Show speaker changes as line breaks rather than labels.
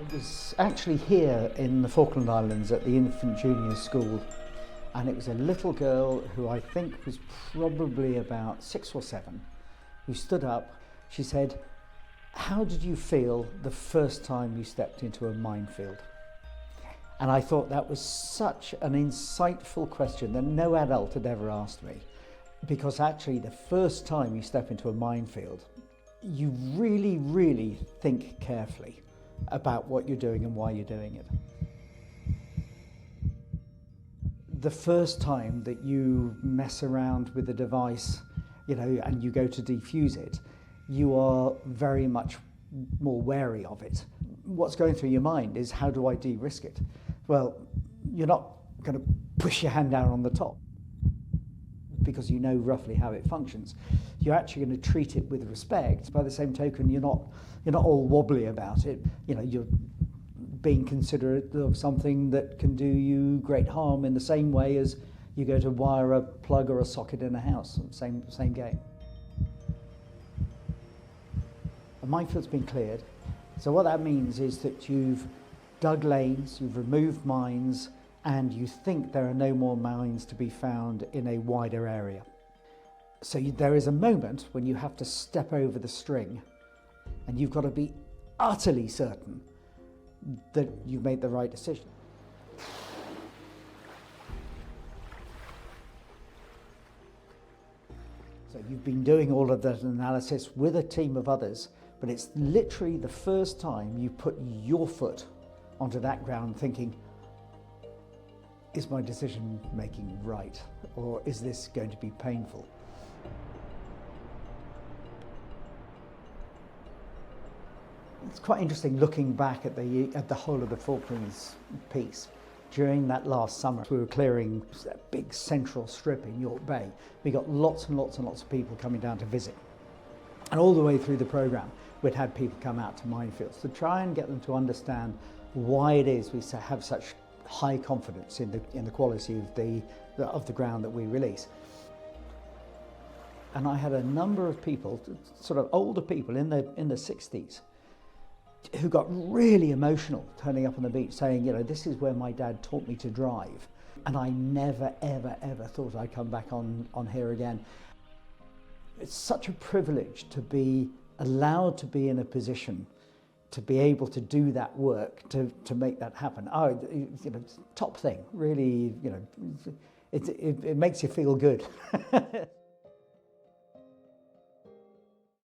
It was actually here in the Falkland Islands at the infant junior school, and it was a little girl who I think was probably about 6 or 7 who stood up. She said, "How did you feel the first time you stepped into a minefield?" And I thought that was such an insightful question that no adult had ever asked me, because actually the first time you step into a minefield, you really think carefully about what you're doing and why you're doing it. The first time that you mess around with a device, and you go to defuse it, you are very much more wary of it. What's going through your mind is, how do I de-risk it? Well, you're not going to push your hand down on the top because you know roughly how it functions. You're actually going to treat it with respect. By the same token, you're not all wobbly about it. You're being considerate of something that can do you great harm in the same way as you go to wire a plug or a socket in a house. Same game. A minefield's been cleared. So what that means is that you've dug lanes, you've removed mines, and you think there are no more mines to be found in a wider area. So there is a moment when you have to step over the string, and you've got to be utterly certain that you've made the right decision. So you've been doing all of that analysis with a team of others, but it's literally the first time you put your foot onto that ground thinking, is my decision making right, or is this going to be painful? It's quite interesting looking back at the whole of the Falklands piece. During that last summer, we were clearing that big central strip in York Bay. We got lots and lots of people coming down to visit. And all the way through the programme, we'd had people come out to minefields to try and get them to understand why it is we have such high confidence in the quality of the ground that we release. And I had a number of people, sort of older people in the 60s, who got really emotional turning up on the beach saying, this is where my dad taught me to drive, and I never ever thought I'd come back on here again. It's such a privilege to be allowed to be in a position to be able to do that work, to make that happen. Top thing, really, it makes you feel good.